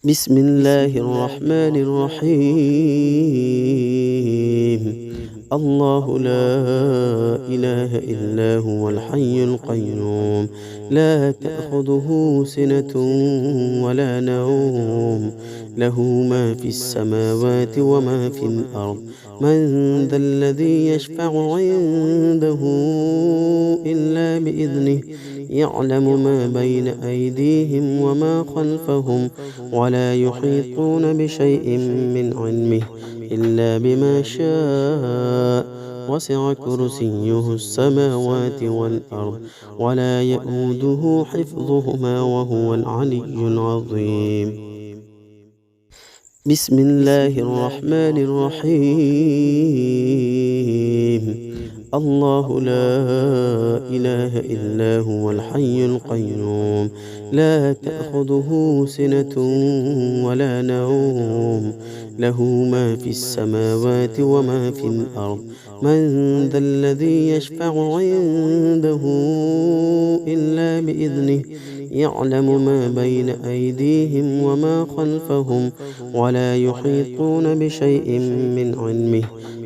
بسم الله الرحمن الرحيم. الله لا إله إلا هو الحي القيوم، لا تأخذه سنة ولا نوم، له ما في السماوات وما في الأرض. من ذا الذي يشفع عنده إلا بإذنه؟ يعلم ما بين أيديهم وما خلفهم، ولا يحيطون بشيء من علمه إلا بما شاء. وسع كرسيه السماوات والأرض، ولا يئوده حفظهما، وهو العلي العظيم. بسم الله الرحمن الرحيم. الله لا إله إلا هو الحي القيوم، لا تأخذه سنة ولا نوم، له ما في السماوات وما في الأرض. من ذا الذي يشفع عنده إلا بإذنه؟ يعلم ما بين أيديهم وما خلفهم، ولا يحيطون بشيء من علمه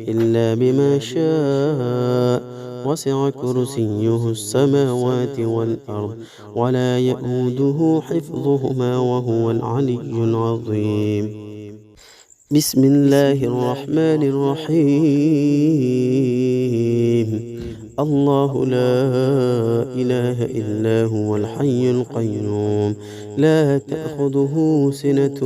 إلا بما شاء. وسع كرسيه السماوات والأرض، ولا يئوده حفظهما، وهو العلي العظيم. بسم الله الرحمن الرحيم. الله لا إله إلا هو الحي القيوم، لا تأخذه سنة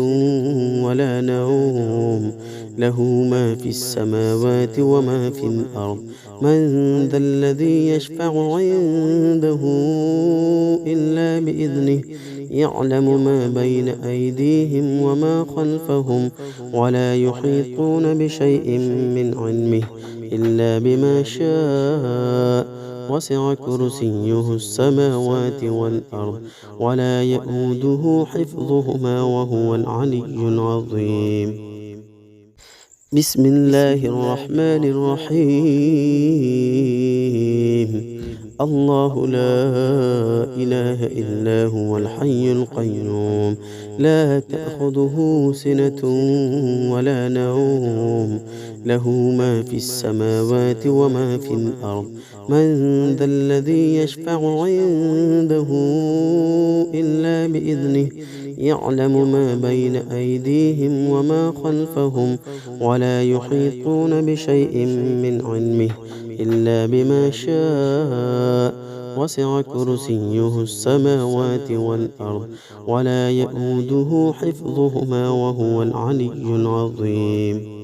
ولا نوم، له ما في السماوات وما في الأرض. من ذا الذي يشفع عنده إلا بإذنه؟ يعلم ما بين أيديهم وما خلفهم، ولا يحيطون بشيء من علمه إلا بما شاء. وسع كرسيه السماوات والأرض، ولا يئوده حفظهما، وهو العلي العظيم. بسم الله الرحمن الرحيم. الله لا إله إلا هو الحي القيوم، لا تأخذه سنة ولا نوم، له ما في السماوات وما في الأرض. من ذا الذي يشفع عنده إلا بإذنه؟ يعلم ما بين أيديهم وما خلفهم، ولا يحيطون بشيء من علمه إلا بما شاء. وسع كرسيه السماوات والأرض، ولا يئوده حفظهما، وهو العلي العظيم.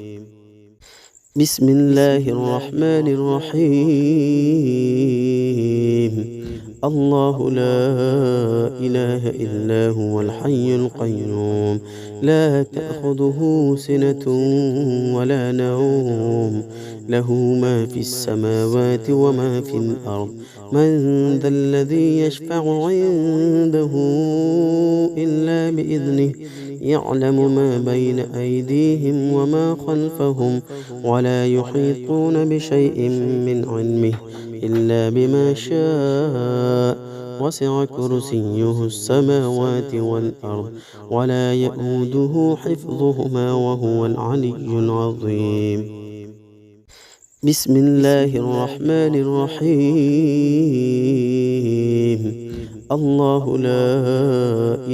بسم الله الرحمن الرحيم. الله لا إله إلا هو الحي القيوم، لا تأخذه سنة ولا نوم، له ما في السماوات وما في الأرض. من ذا الذي يشفع عنده إلا بإذنه؟ يعلم ما بين أيديهم وما خلفهم، ولا يحيطون بشيء من علمه إلا بما شاء. وسع كرسيه السماوات والأرض، ولا يئوده حفظهما، وهو العلي العظيم. بسم الله الرحمن الرحيم. الله لا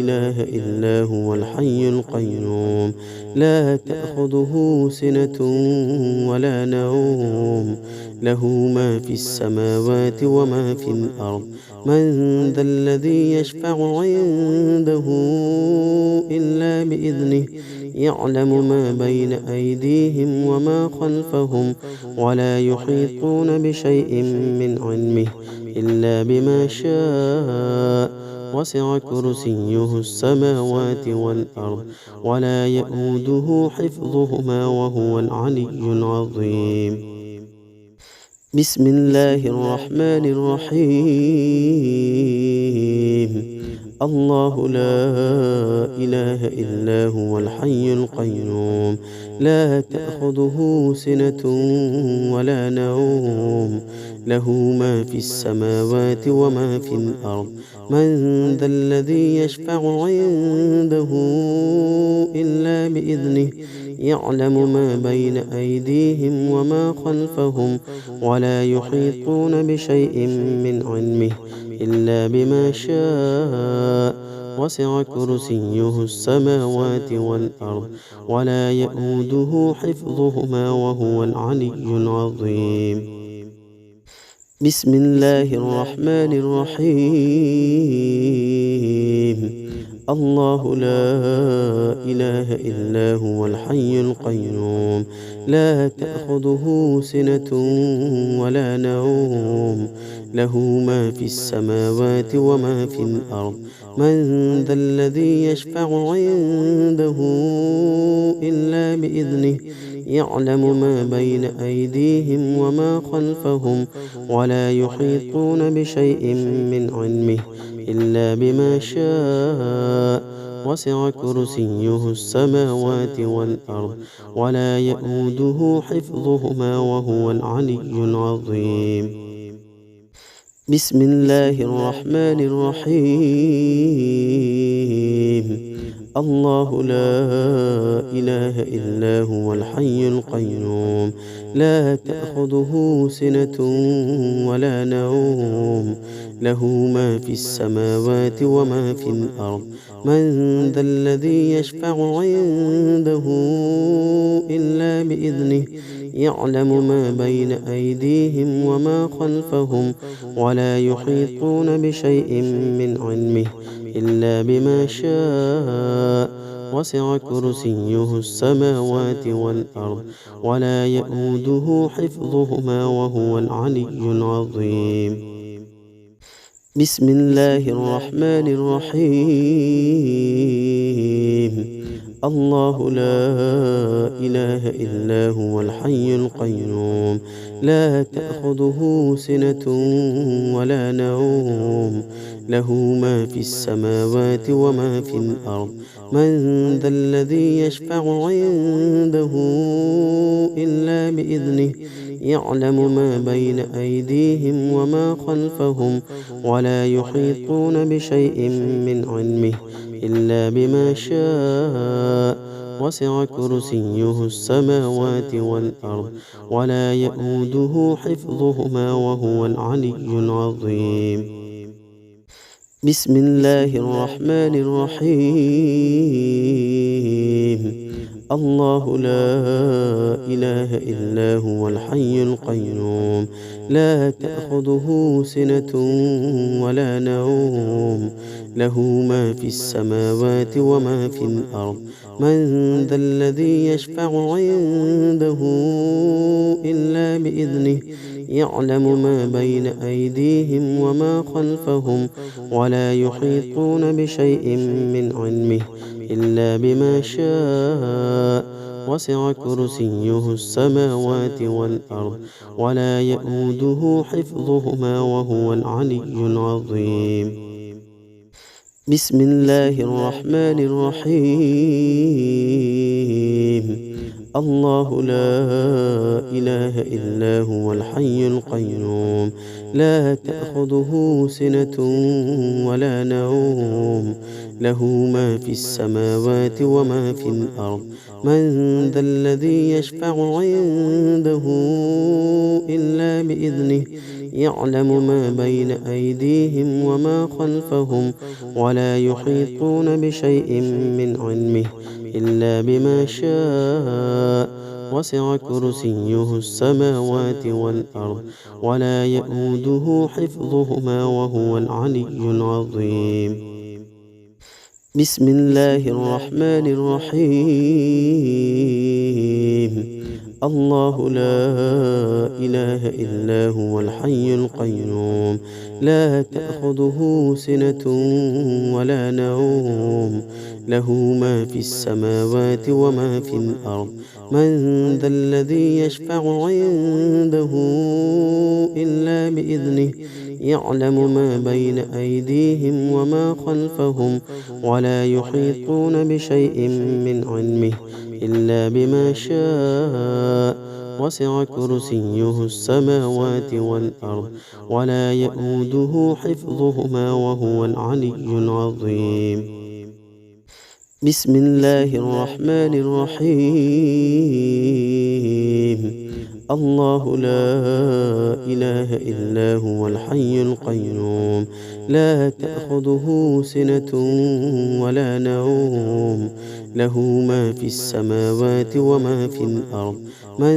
إله إلا هو الحي القيوم، لا تأخذه سنة ولا نوم، له ما في السماوات وما في الأرض. من ذا الذي يشفع عنده إلا بإذنه؟ يعلم ما بين أيديهم وما خلفهم، ولا يحيطون بشيء من علمه إلا بما شاء. وسع كرسيه السماوات والأرض، ولا يئوده حفظهما، وهو العلي العظيم. بسم الله الرحمن الرحيم. الله لا إله إلا هو الحي القيوم لا تأخذه سنة ولا نوم له ما في السماوات وما في الأرض من ذا الذي يشفع عنده إلا بإذنه يعلم ما بين أيديهم وما خلفهم ولا يحيطون بشيء من علمه إلا بما شاء وسع كرسيه السماوات والأرض ولا يئوده حفظهما وهو العلي العظيم. بسم الله الرحمن الرحيم. الله لا إله إلا هو الحي القيوم لا تأخذه سنة ولا نوم له ما في السماوات وما في الأرض من ذا الذي يشفع عنده إلا بإذنه يعلم ما بين أيديهم وما خلفهم ولا يحيطون بشيء من علمه إلا بما شاء وسع كرسيه السماوات والأرض ولا يئوده حفظهما وهو العلي العظيم. بسم الله الرحمن الرحيم. الله لا إله إلا هو الحي القيوم لا تأخذه سنة ولا نوم له ما في السماوات وما في الأرض من ذا الذي يشفع عنده إلا بإذنه يعلم ما بين أيديهم وما خلفهم ولا يحيطون بشيء من علمه إلا بما شاء وسع كرسيه السماوات والأرض ولا يئوده حفظهما وهو العلي العظيم. بسم الله الرحمن الرحيم. الله لا إله إلا هو الحي القيوم لا تأخذه سنة ولا نوم له ما في السماوات وما في الأرض من ذا الذي يشفع عنده إلا بإذنه يعلم ما بين أيديهم وما خلفهم ولا يحيطون بشيء من علمه إلا بما شاء وسع كرسيه السماوات والأرض ولا يئوده حفظهما وهو العلي العظيم. بسم الله الرحمن الرحيم. الله لا إله إلا هو الحي القيوم لا تأخذه سنة ولا نوم له ما في السماوات وما في الأرض من ذا الذي يشفع عنده إلا بإذنه يعلم ما بين أيديهم وما خلفهم ولا يحيطون بشيء من علمه إلا بما شاء وسع كرسيه السماوات والأرض ولا يئوده حفظهما وهو العلي العظيم. بسم الله الرحمن الرحيم. الله لا إله إلا هو الحي القيوم لا تأخذه سنة ولا نوم له ما في السماوات وما في الأرض من ذا الذي يشفع عنده إلا بإذنه يعلم ما بين أيديهم وما خلفهم ولا يحيطون بشيء من علمه إلا بما شاء وسع كرسيه السماوات والأرض ولا يئوده حفظهما وهو العلي العظيم. بسم الله الرحمن الرحيم. الله لا إله إلا هو الحي القيوم لا تأخذه سنة ولا نوم له ما في السماوات وما في الأرض من ذا الذي يشفع عنده إلا بإذنه يعلم ما بين أيديهم وما خلفهم ولا يحيطون بشيء من علمه إلا بما شاء وسع كرسيه السماوات والأرض ولا يئوده حفظهما وهو العلي العظيم. بسم الله الرحمن الرحيم. الله لا إله إلا هو الحي القيوم لا تأخذه سنة ولا نوم له ما في السماوات وما في الأرض من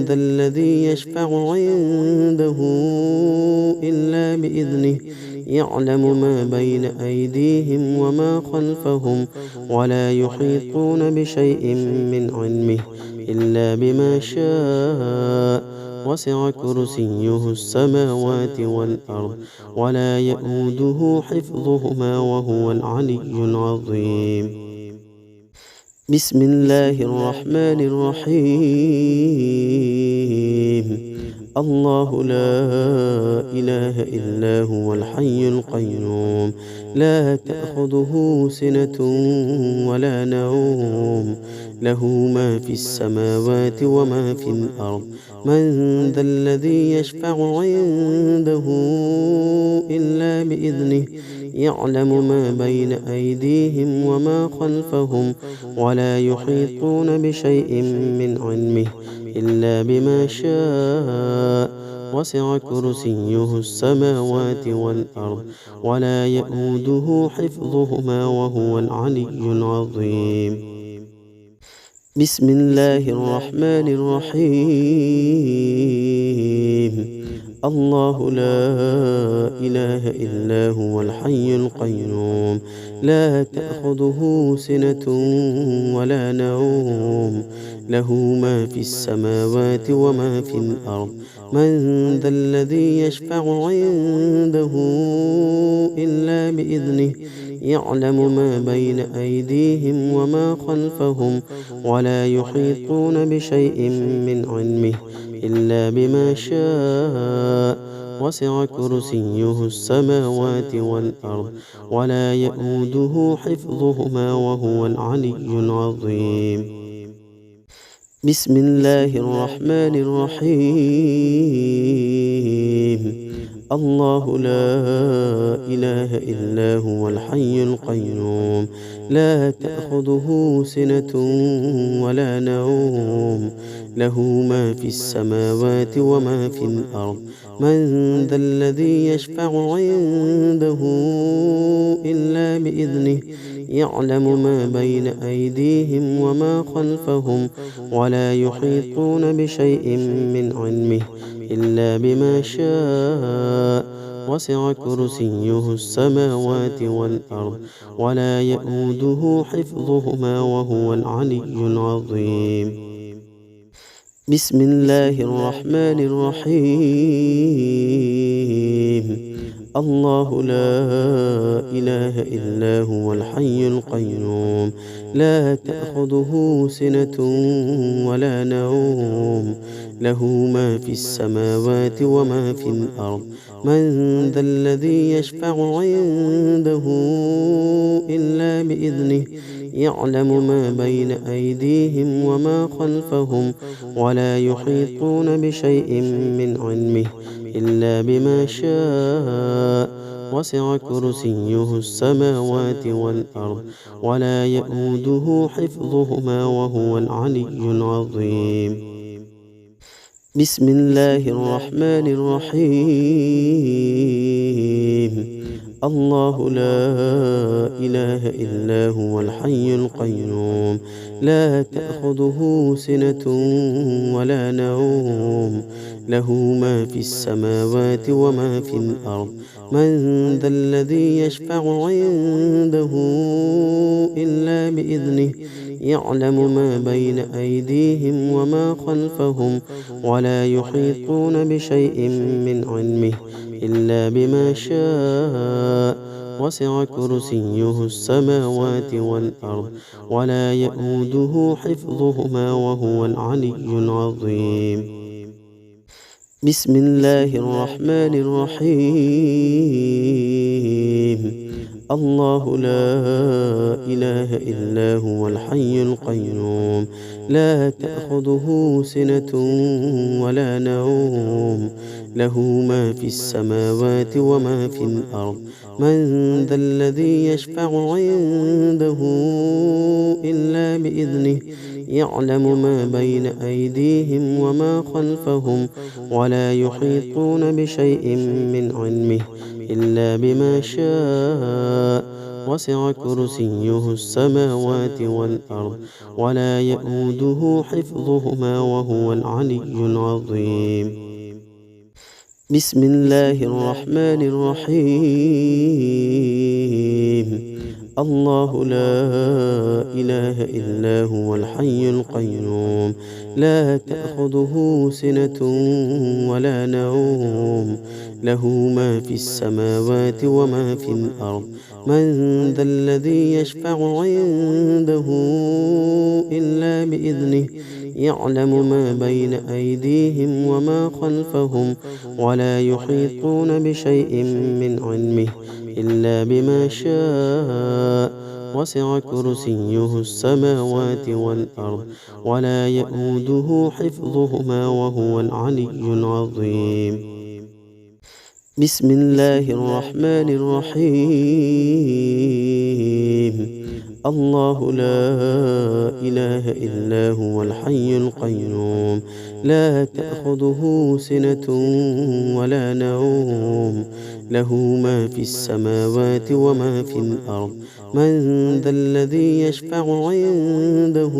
ذا الذي يشفع عنده إلا بإذنه يعلم ما بين أيديهم وما خلفهم ولا يحيطون بشيء من علمه إلا بما شاء وسع كرسيه السماوات والأرض ولا يئوده حفظهما وهو العلي العظيم. بسم الله الرحمن الرحيم. الله لا إله إلا هو الحي القيوم لا تأخذه سنة ولا نوم له ما في السماوات وما في الأرض من ذا الذي يشفع عنده إلا بإذنه يعلم ما بين أيديهم وما خلفهم ولا يحيطون بشيء من علمه إلا بما شاء وسع كرسيه السماوات والأرض ولا يئوده حفظهما وهو العلي العظيم. بسم الله الرحمن الرحيم. الله لا إله إلا هو الحي القيوم لا تأخذه سنة ولا نوم له ما في السماوات وما في الأرض من ذا الذي يشفع عنده إلا بإذنه يعلم ما بين أيديهم وما خلفهم ولا يحيطون بشيء من علمه إلا بما شاء وسع كرسيه السماوات والأرض ولا يئوده حفظهما وهو العلي العظيم. بسم الله الرحمن الرحيم. الله لا إله إلا هو الحي القيوم لا تأخذه سنة ولا نوم له ما في السماوات وما في الأرض من ذا الذي يشفع عنده إلا بإذنه يعلم ما بين أيديهم وما خلفهم ولا يحيطون بشيء من علمه إلا بما شاء وسع كرسيه السماوات والأرض ولا يئوده حفظهما وهو العلي العظيم. بسم الله الرحمن الرحيم. الله لا إله إلا هو الحي القيوم لا تأخذه سنة ولا نوم له ما في السماوات وما في الأرض من ذا الذي يشفع عنده إلا بإذنه يعلم ما بين أيديهم وما خلفهم ولا يحيطون بشيء من علمه إلا بما شاء وسع كرسيه السماوات والأرض ولا يئوده حفظهما وهو العلي العظيم. بسم الله الرحمن الرحيم. الله لا إله إلا هو الحي القيوم لا تأخذه سنة ولا نوم له ما في السماوات وما في الأرض من ذا الذي يشفع عنده إلا بإذنه يعلم ما بين أيديهم وما خلفهم ولا يحيطون بشيء من علمه إلا بما شاء وسع كرسيه السماوات والأرض ولا يئوده حفظهما وهو العلي العظيم. بسم الله الرحمن الرحيم الله لا إله إلا هو الحي القيوم لا تأخذه سنة ولا نوم له ما في السماوات وما في الأرض من ذا الذي يشفع عنده إلا بإذنه يعلم ما بين أيديهم وما خلفهم ولا يحيطون بشيء من علمه إلا بما شاء وسع كرسيه السماوات والأرض ولا يئوده حفظهما وهو العلي العظيم بسم الله الرحمن الرحيم الله لا إله إلا هو الحي القيوم لا تأخذه سنة ولا نوم له ما في السماوات وما في الأرض من ذا الذي يشفع عنده إلا بإذنه يعلم ما بين أيديهم وما خلفهم ولا يحيطون بشيء من علمه إلا بما شاء وسع كرسيه السماوات والأرض ولا يئوده حفظهما وهو العلي العظيم بسم الله الرحمن الرحيم الله لا إله إلا هو الحي القيوم لا تأخذه سنة ولا نوم له ما في السماوات وما في الأرض من ذا الذي يشفع عنده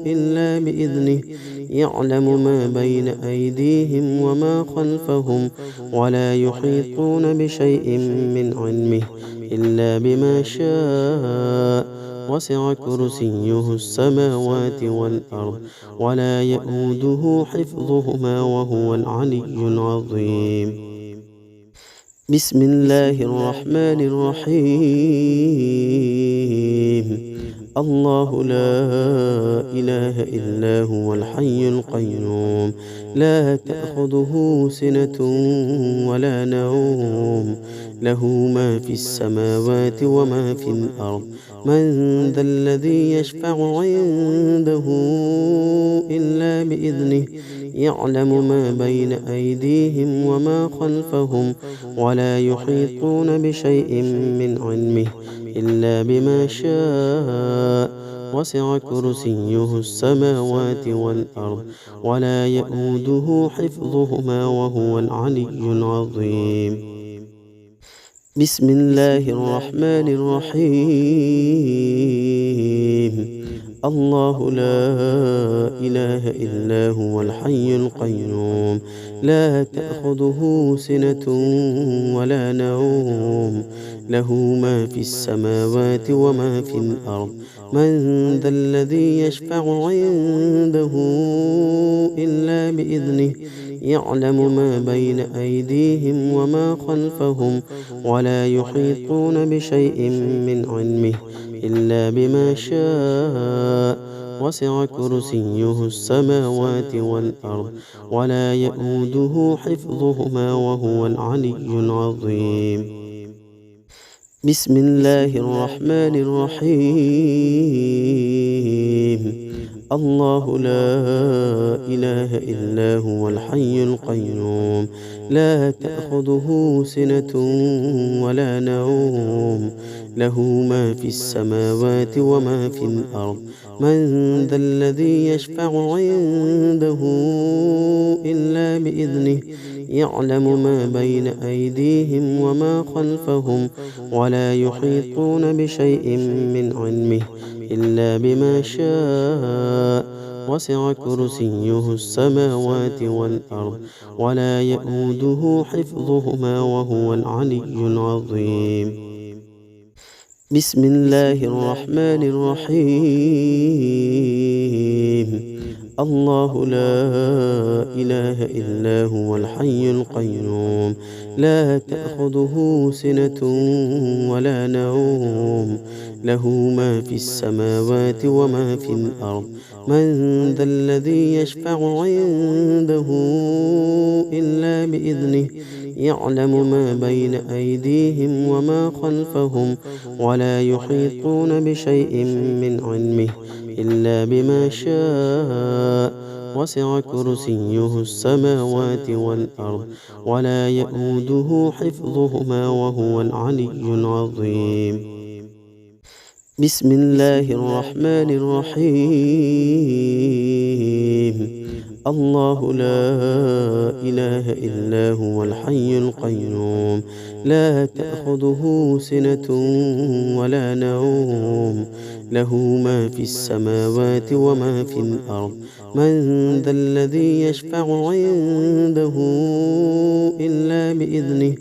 إلا بإذنه يعلم ما بين أيديهم وما خلفهم ولا يحيطون بشيء من علمه إلا بما شاء وسع كرسيه السماوات والأرض ولا يئوده حفظهما وهو العلي العظيم بسم الله الرحمن الرحيم الله لا إله إلا هو الحي القيوم لا تأخذه سنة ولا نوم له ما في السماوات وما في الأرض من ذا الذي يشفع عنده إلا بإذنه يعلم ما بين أيديهم وما خلفهم ولا يحيطون بشيء من علمه إلا بما شاء وسع كرسيه السماوات والأرض ولا يئوده حفظهما وهو العلي العظيم بسم الله الرحمن الرحيم الله لا إله إلا هو الحي القيوم لا تأخذه سنة ولا نوم له ما في السماوات وما في الأرض من ذا الذي يشفع عنده إلا بإذنه يعلم ما بين أيديهم وما خلفهم ولا يحيطون بشيء من علمه إلا بما شاء وسع كرسيه السماوات والأرض ولا يئوده حفظهما وهو العلي العظيم بسم الله الرحمن الرحيم الله لا إله إلا هو الحي القيوم لا تأخذه سنة ولا نوم له ما في السماوات وما في الأرض من ذا الذي يشفع عنده إلا بإذنه يعلم ما بين أيديهم وما خلفهم ولا يحيطون بشيء من علمه إلا بما شاء وسع كرسيه السماوات والأرض ولا يئوده حفظهما وهو العلي العظيم بسم الله الرحمن الرحيم الله لا إله إلا هو الحي القيوم لا تأخذه سنة ولا نوم له ما في السماوات وما في الأرض من ذا الذي يشفع عنده إلا بإذنه يعلم ما بين أيديهم وما خلفهم ولا يحيطون بشيء من علمه إلا بما شاء وسع كرسيه السماوات والأرض ولا يئوده حفظهما وهو العلي العظيم. بسم الله الرحمن الرحيم الله لا إله إلا هو الحي القيوم لا تأخذه سنة ولا نوم له ما في السماوات وما في الأرض من ذا الذي يشفع عنده إلا بإذنه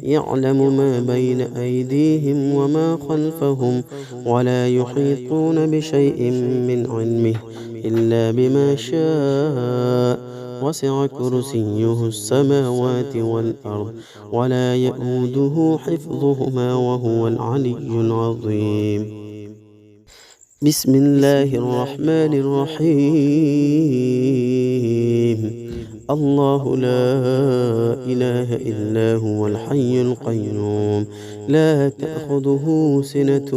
يعلم ما بين أيديهم وما خلفهم ولا يحيطون بشيء من علمه إلا بما شاء وسع كرسيه السماوات والأرض ولا يئوده حفظهما وهو العلي العظيم. بسم الله الرحمن الرحيم الله لا إله إلا هو الحي القيوم لا تأخذه سنة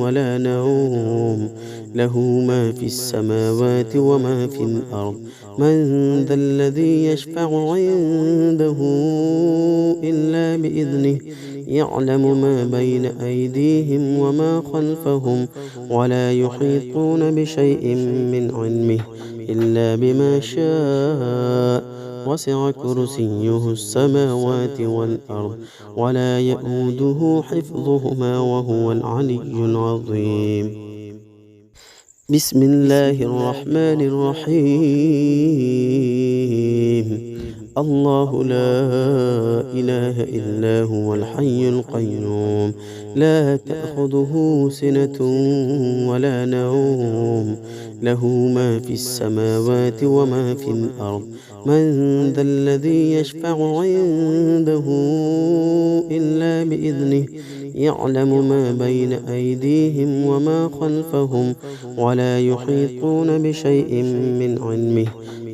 ولا نوم له ما في السماوات وما في الأرض من ذا الذي يشفع عنده إلا بإذنه يعلم ما بين أيديهم وما خلفهم ولا يحيطون بشيء من علمه إلا بما شاء وسع كرسيه السماوات والأرض ولا يئوده حفظهما وهو العلي العظيم. بسم الله الرحمن الرحيم الله لا إله إلا هو الحي القيوم لا تأخذه سنة ولا نوم له ما في السماوات وما في الأرض من ذا الذي يشفع عنده إلا بإذنه يعلم ما بين أيديهم وما خلفهم ولا يحيطون بشيء من علمه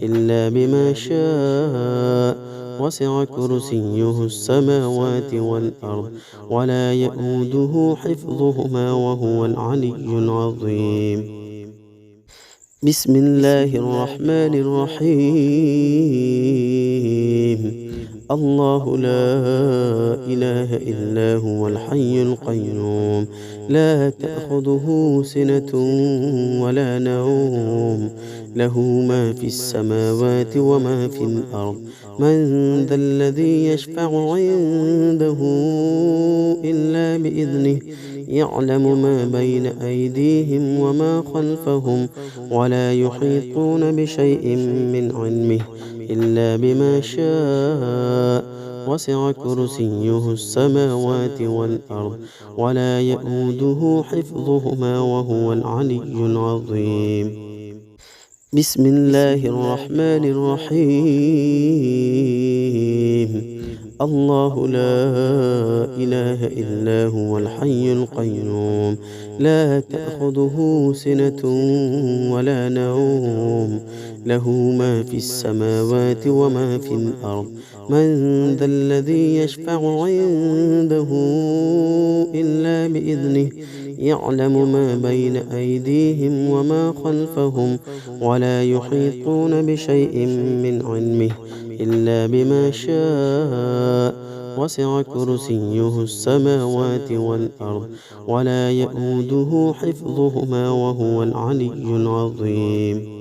إلا بما شاء وسع كرسيه السماوات والأرض ولا يئوده حفظهما وهو العلي العظيم. بسم الله الرحمن الرحيم الله لا إله إلا هو الحي القيوم لا تأخذه سنة ولا نوم له ما في السماوات وما في الأرض من ذا الذي يشفع عنده إلا بإذنه يعلم ما بين أيديهم وما خلفهم ولا يحيطون بشيء من علمه إلا بما شاء وسع كرسيه السماوات والأرض ولا يئوده حفظهما وهو العلي العظيم. بسم الله الرحمن الرحيم الله لا إله إلا هو الحي القيوم لا تأخذه سنة ولا نوم له ما في السماوات وما في الأرض من ذا الذي يشفع عنده إلا بإذنه يعلم ما بين أيديهم وما خلفهم ولا يحيطون بشيء من علمه إلا بما شاء وسع كرسيه السماوات والأرض ولا يئوده حفظهما وهو العلي العظيم.